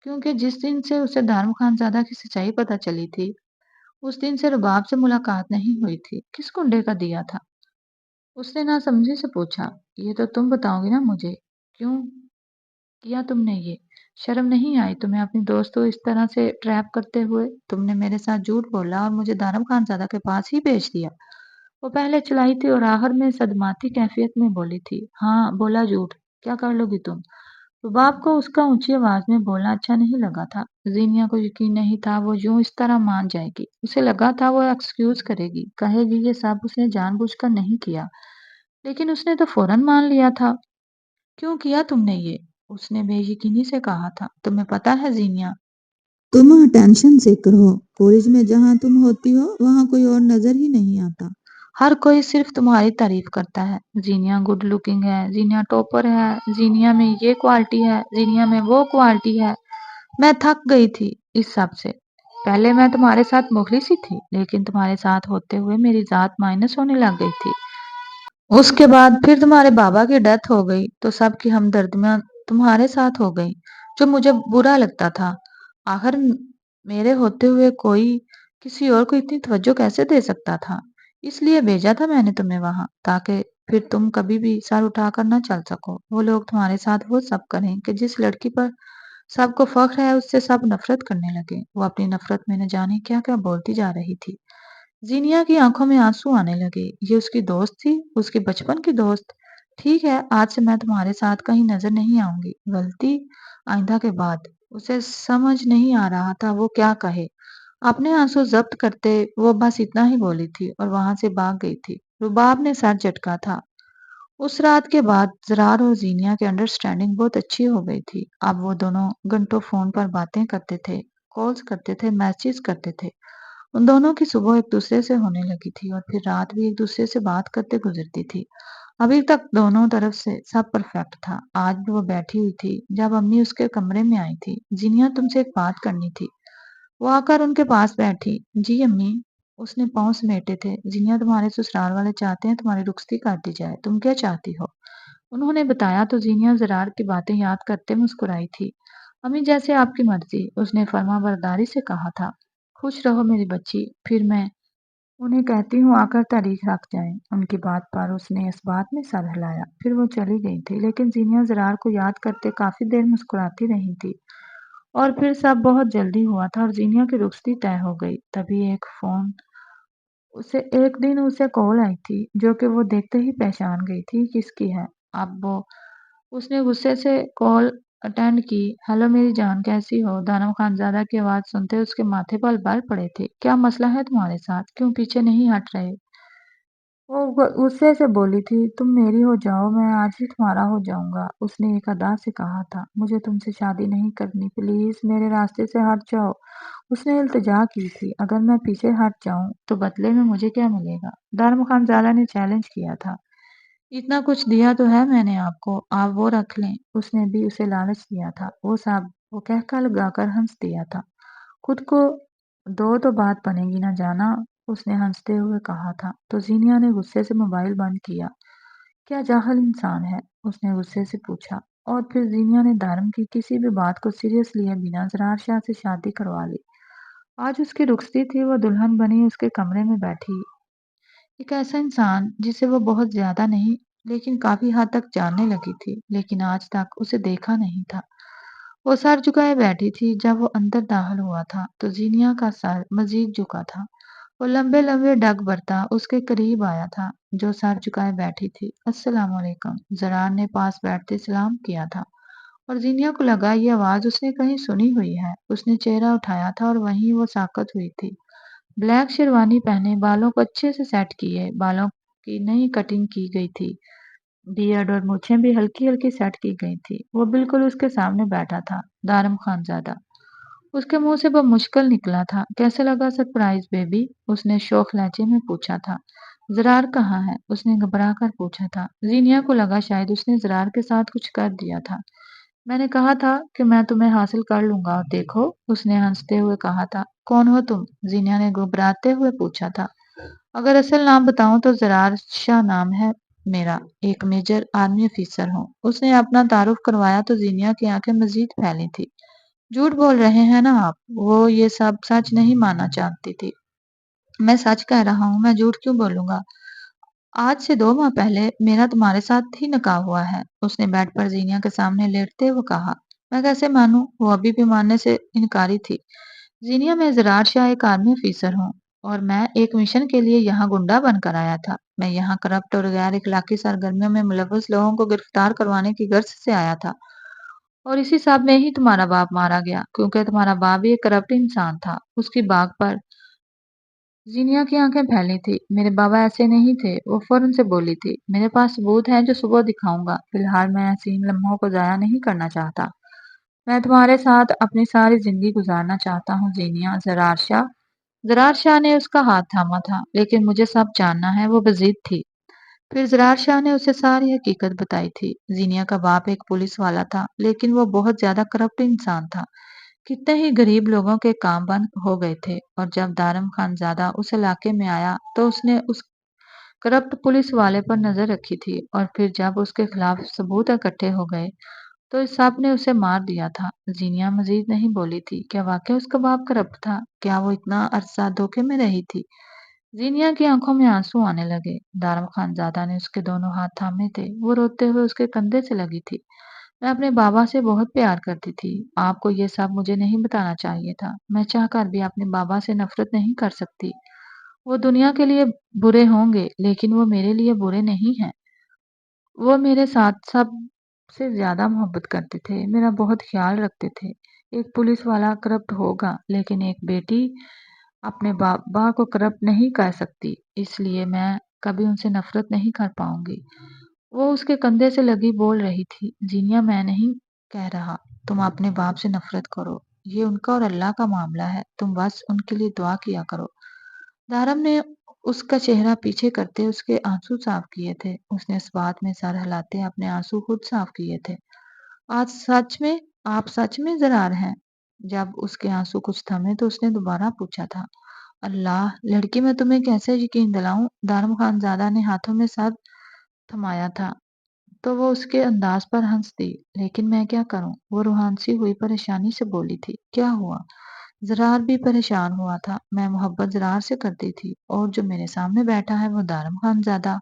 क्योंकि जिस दिन से उसे दारम खानजादा की सच्चाई पता चली थी, उस दिन से रुबाब से मुलाकात नहीं हुई थी। किस गुंडे का दिया था? उसने ना समझे से पूछा। ये तो तुम बताओगी ना मुझे। क्यों किया तुमने ये? शर्म नहीं आई तुम्हें अपनी दोस्त को इस तरह से ट्रैप करते हुए? तुमने मेरे साथ झूठ बोला और मुझे दारम खानजादा के पास ही भेज दिया। वो पहले चिल्लाई थी और आखिर में सदमाती कैफियत में बोली थी, हाँ बोला झूठ। क्या कर लोगी तुम? रुबाब को उसका ऊंची आवाज में बोलना अच्छा नहीं लगा था। जीनिया को यकीन नहीं था वो यूं इस तरह मान जाएगी। उसे लगा था वो एक्सक्यूज करेगी, कहेगी ये सब उसने जानबूझकर नहीं किया। لیکن اس نے تو فوراً مان لیا تھا۔ کیوں کیا تم نے یہ؟ اس نے بے یقینی سے کہا تھا۔ تمہیں پتا ہے زینیا، تم ٹینشن سیکر ہو، کالج میں جہاں تم ہوتی ہو وہاں کوئی اور نظر ہی نہیں آتا۔ ہر کوئی صرف تمہاری تعریف کرتا ہے۔ زینیا گڈ لکنگ ہے، زینیا ٹاپر ہے، زینیا میں یہ کوالٹی ہے، زینیا میں وہ کوالٹی ہے۔ میں تھک گئی تھی اس سب سے۔ پہلے میں تمہارے ساتھ مخلص ہی تھی، لیکن تمہارے ساتھ ہوتے ہوئے میری ذات مائنس ہونے لگ گئی تھی۔ اس کے بعد پھر تمہارے بابا کی ڈیتھ ہو گئی تو سب کی ہمدردیاں تمہارے ساتھ ہو گئی، جو مجھے برا لگتا تھا۔ آخر میرے ہوتے ہوئے کوئی کسی اور کو اتنی توجہ کیسے دے سکتا تھا؟ اس لیے بھیجا تھا میں نے تمہیں وہاں، تاکہ پھر تم کبھی بھی سر اٹھا کر نہ چل سکو۔ وہ لوگ تمہارے ساتھ وہ سب کریں کہ جس لڑکی پر سب کو فخر ہے اس سے سب نفرت کرنے لگے۔ وہ اپنی نفرت میں نہ جانے کیا کیا بولتی جا رہی تھی۔ زینیا کی آنکھوں میں آنسو آنے لگے۔ یہ اس کی دوست تھی، اس کی بچپن کی دوست۔ ٹھیک ہے، آج سے میں تمہارے ساتھ کہیں نظر نہیں آؤں گی۔ غلطی آئندہ کے بعد۔ اسے سمجھ نہیں آ رہا تھا وہ کیا کہے۔ اپنے آنسو ضبط کرتے وہ بس اتنا ہی بولی تھی اور وہاں سے بھاگ گئی تھی۔ رباب نے سر جھٹکا تھا۔ اس رات کے بعد زرار اور زینیا کی انڈرسٹینڈنگ بہت اچھی ہو گئی تھی۔ اب وہ دونوں گھنٹوں فون پر باتیں کرتے تھے، کالز کرتے تھے، میسجز کرتے تھے۔ ان دونوں کی صبح ایک دوسرے سے ہونے لگی تھی اور پھر رات بھی ایک دوسرے سے بات کرتے گزرتی تھی۔ ابھی تک دونوں طرف سے سب پرفیکٹ تھا۔ آج بھی وہ بیٹھی ہوئی تھی جب امی اس کے کمرے میں آئی تھی۔ زینیا تم سے ایک بات کرنی تھی۔ وہ آ کر ان کے پاس بیٹھی۔ جی امی۔ اس نے پاؤں سمیٹے تھے۔ زینیا تمہارے سسرال والے چاہتے ہیں تمہاری رخصتی کر دی جائے، تم کیا چاہتی ہو؟ انہوں نے بتایا تو زینیا زرار کی باتیں یاد کرتے مسکرائی تھی۔ امی جیسے آپ کی مرضی، اس نے فرما برداری سے کہا تھا۔ خوش رہو میری بچی، پھر میں انہیں کہتی ہوں آ کر تاریخ رکھ جائیں۔ ان کی بات پر اس نے اس بات میں سر ہلایا، پھر وہ چلی گئی تھی، لیکن زینیا زرار کو یاد کرتے کافی دیر مسکراتی رہی تھی۔ اور پھر سب بہت جلدی ہوا تھا اور زینیا کی رخصتی طے ہو گئی۔ تبھی ایک دن اسے کال آئی تھی جو کہ وہ دیکھتے ہی پہچان گئی تھی کس کی ہے۔ اب اس نے غصے سے کال اٹینڈ کی۔ ہیلو میری جان، کیسی ہو؟ دانم خانزادہ کی آواز سنتے اس کے ماتھے پر بال پڑے تھے۔ کیا مسئلہ ہے تمہارے ساتھ؟ کیوں پیچھے نہیں ہٹ رہے؟ وہ غصے سے بولی تھی، تم میری ہو جاؤ، میں آج ہی تمہارا ہو جاؤں گا۔ اس نے ایک ادا سے کہا تھا، مجھے تم سے شادی نہیں کرنی، پلیز میرے راستے سے ہٹ جاؤ۔ اس نے التجا کی تھی، اگر میں پیچھے ہٹ جاؤں تو بدلے میں مجھے کیا ملے گا؟ دانم خانزادہ نے چیلنج کیا تھا۔ اتنا کچھ دیا تو ہے میں نے آپ کو، آپ وہ رکھ لیں۔ اس نے بھی اسے لالچ دیا تھا۔ وہ کہہ لگا کر ہنس دیا تھا۔ خود کو دو تو بات بنے گی نہ جانا، اس نے ہنستے ہوئے کہا تھا۔ تو زینیا نے غصے سے موبائل بند کیا۔ کیا جاہل انسان ہے؟ اس نے غصے سے پوچھا۔ اور پھر زینیا نے دارم کی کسی بھی بات کو سیریس لیے بنا زرار شاہ سے شادی کروا لی۔ آج اس کی رخصتی تھی، وہ دلہن بنی اس کے کمرے میں بیٹھی۔ ایک ایسا انسان جسے وہ بہت زیادہ نہیں لیکن کافی حد تک جاننے لگی تھی، لیکن آج تک اسے دیکھا نہیں تھا۔ وہ سر جھکائے بیٹھی تھی۔ جب وہ اندر داخل ہوا تھا تو زینیا کا سر مزید جھکا تھا۔ وہ لمبے لمبے ڈگ برتا اس کے قریب آیا تھا جو سر جھکائے بیٹھی تھی۔ السلام علیکم، زرار نے پاس بیٹھتے سلام کیا تھا، اور زینیا کو لگا یہ آواز اس نے کہیں سنی ہوئی ہے۔ اس نے چہرہ اٹھایا تھا اور وہیں وہ ساکت ہوئی تھی۔ بلیک شیروانی پہنے، بالوں کو اچھے سے سیٹ کیے، بالوں کی نئی کٹنگ کی گئی تھی، بیئرڈ اور مونچھیں بھی ہلکی ہلکی سیٹ کی گئی تھی۔ وہ بالکل اس کے سامنے بیٹھا تھا، دارم خانزادہ۔ اس کے منہ سے وہ مشکل نکلا تھا۔ کیسے لگا سرپرائز بیبی؟ اس نے شوخ لہجے میں پوچھا تھا۔ زرار کہاں ہے؟ اس نے گھبرا کر پوچھا تھا۔ زینیا کو لگا شاید اس نے زرار کے ساتھ کچھ کر دیا تھا۔ میں نے کہا تھا کہ میں تمہیں حاصل کر لوں گا، اور دیکھو، اس نے ہنستے ہوئے کہا تھا۔ کون ہو تم؟ زینیا نے گھبراتے ہوئے پوچھا تھا۔ اگر اصل نام بتاؤں تو زرار شاہ نام ہے میرا، ایک میجر آرمی افیسر ہوں۔ اس نے اپنا تعارف کروایا تو زینیا کی آنکھیں مزید پھیلی تھی۔ جھوٹ بول رہے ہیں نا آپ؟ وہ یہ سب سچ نہیں ماننا چاہتی تھی۔ میں سچ کہہ رہا ہوں، میں جھوٹ کیوں بولوں گا؟ آج سے 2 ماہ پہلے میرا تمہارے ساتھ ہی نکاح ہوا ہے، اس نے بیڈ پر زینیا کے سامنے لیٹتے ہوئے کہا۔ میں کیسے مانوں؟ وہ ابھی بھی ماننے سے انکاری تھی۔ زینیا، میں زرار شاہ ایک آرمی افیسر ہوں، اور میں ایک مشن کے لیے یہاں گنڈا بن کر آیا تھا۔ میں یہاں کرپٹ اور غیر اخلاقی سرگرمیوں میں ملوث لوگوں کو گرفتار کروانے کی غرض سے آیا تھا، اور اسی سب میں ہی تمہارا باپ مارا گیا، کیونکہ تمہارا باپ بھی ایک کرپٹ انسان تھا۔ اس کی باغ پر जीनिया की आंखें फैली थी। मेरे बाबा ऐसे नहीं थे। वो फौरन से बोली थी, मेरे पास सबूत हैं जो सुबह दिखाऊंगा। फिलहाल मैं ऐसे इन लम्हों को जाया नहीं करना चाहता। मैं तुम्हारे साथ अपनी सारी जिंदगी गुजारना चाहता हूँ जीनिया। जरार शाह ने उसका हाथ थामा था, लेकिन मुझे सब जानना है। वो बजीद थी। फिर जरार शाह ने उसे सारी हकीकत बताई थी। जीनिया का बाप एक पुलिस वाला था, लेकिन वो बहुत ज्यादा करप्ट इंसान था। कितने ही गरीब लोगों के काम बंद हो गए थे, और जब दारम खानजादा उस इलाके में आया तो उसने उस करप्ट पुलिस वाले पर नजर रखी थी। और फिर जब उसके खिलाफ सबूत इकट्ठे हो गए तो इस सांप ने उसे मार दिया था। जीनिया मजीद नहीं बोली थी। क्या वाकई उसका बाप करप्ट था? क्या वो इतना अरसा धोखे में रही थी? जीनिया की आंखों में आंसू आने लगे। दारम खानजादा ने उसके दोनों हाथ थामे थे। वो रोते हुए उसके कंधे से लगी थी। मैं अपने बाबा से बहुत प्यार करती थी। आपको ये सब मुझे नहीं बताना चाहिए था। मैं चाहकर भी अपने बाबा से नफरत नहीं कर सकती। वो दुनिया के लिए बुरे होंगे, लेकिन वो मेरे लिए बुरे नहीं हैं। वो मेरे साथ सबसे ज्यादा मोहब्बत करते थे, मेरा बहुत ख्याल रखते थे। एक पुलिस वाला करप्ट होगा, लेकिन एक बेटी अपने बाबा को करप्ट नहीं कर सकती। इसलिए मैं कभी उनसे नफरत नहीं कर पाऊंगी। वो उसके कंधे से लगी बोल रही थी, जीनिया मैं नहीं कह रहा तुम अपने बाप से नफरत करो। ये उनका और अल्लाह का मामला है। तुम बस उनके लिए दुआ किया करो। दारम ने उसका चेहरा पीछे करते उसके आंसू साफ किए थे। उसने इस बात में सर हिलाते अपने आंसू खुद साफ किए थे। आज सच में आप सच में जरार हैं? जब उसके आंसू कुछ थमे तो उसने दोबारा पूछा था, अल्लाह लड़की मैं तुम्हें कैसे यकीन दिलाऊं? दारम खानजादा ने हाथों में सर थमाया था तो वो उसके अंदाज पर हंस दी। लेकिन मैं क्या करूं? वो रूहानसी हुई परेशानी से बोली थी। क्या हुआ? जरार भी परेशान हुआ था। मैं मोहब्बत जरार से करती थी, और जो मेरे सामने बैठा है वो दारम खानजादा,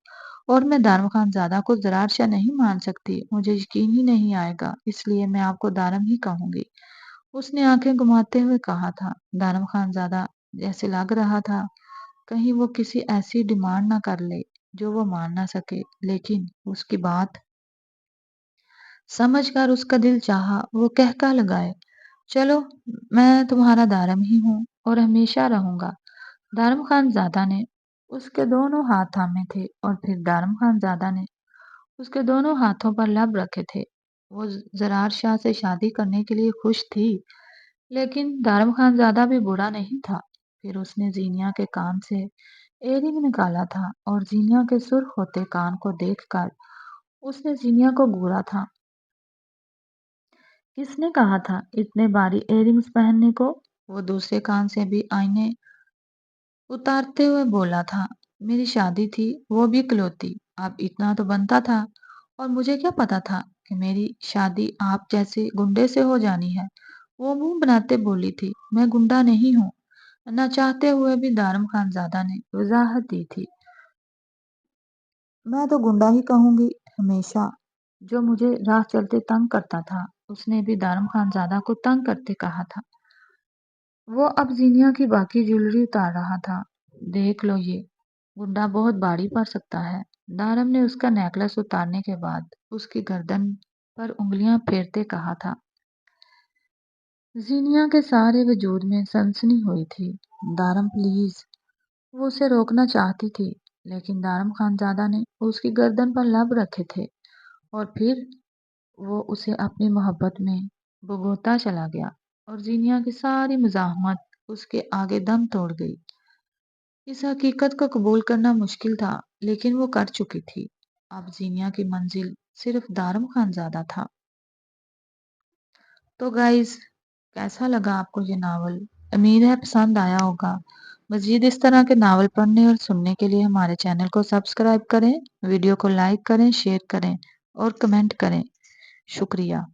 और मैं दारम खानजादा को जरार शाह नहीं मान सकती। मुझे यकीन ही नहीं आएगा, इसलिए मैं आपको दारम ही कहूंगी। उसने आंखें घुमाते हुए कहा था। दारम खानजादा जैसे लग रहा था कहीं वो किसी ऐसी डिमांड ना कर ले जो वो मान ना सके, लेकिन उसकी बात समझकर उसका दिल चाहा वो कहका लगाए, चलो मैं तुम्हारा दारम ही हूँ और हमेशा रहूंगा। दारम खानजादा ने उसके दोनों हाथ थामे थे, और फिर दारम खानजादा ने उसके दोनों हाथों पर लब रखे थे। वो जरार शाह से शादी करने के लिए खुश थी, लेकिन दारम खानजादा भी बुरा नहीं था। फिर उसने जीनिया के कान से एयरिंग निकाला था, और जीनिया के सुर्ख होते कान को देखकर उसने जीनिया को घूरा था। किसने कहा था इतने भारी इयररिंग्स पहनने को? वो दूसरे कान से भी आईने उतारते हुए बोला था, मेरी शादी थी, वो भी इकलौती। अब इतना तो बनता था। और मुझे क्या पता था कि मेरी शादी आप जैसे गुंडे से हो जानी है? वो मुंह बनाते बोली थी, मैं गुंडा नहीं हूँ। न चाहते हुए भी दारम खानजादा ने वजाहत दी थी, मैं तो गुंडा ही कहूंगी हमेशा। जो मुझे राह चलते तंग करता था, उसने भी दारम खानजादा को तंग करते कहा था। वो अब जीनिया की बाकी ज्वेलरी उतार रहा था। देख लो ये गुंडा बहुत भारी पड़ सकता है। दारम ने उसका नेकलेस उतारने के बाद उसकी गर्दन पर उंगलियां फेरते कहा था। जीनिया के सारे वजूद में सनसनी हुई थी। दारम प्लीज। वो उसे रोकना चाहती थी, लेकिन दारम खानजादा ने उसकी गर्दन पर लब रखे थे, और फिर वो उसे अपनी मोहब्बत में भुगोता चला गया। और जीनिया की सारी मुजाहमत उसके आगे दम तोड़ गई। इस हकीकत को कबूल करना मुश्किल था, लेकिन वो कर चुकी थी। अब जीनिया की मंजिल सिर्फ दारम खानजादा था। तो गाइस, कैसा लगा आपको ये नावल? उम्मीद है पसंद आया होगा। मजीद इस तरह के नावल पढ़ने और सुनने के लिए हमारे चैनल को सब्सक्राइब करें, वीडियो को लाइक करें, शेयर करें और कमेंट करें। शुक्रिया।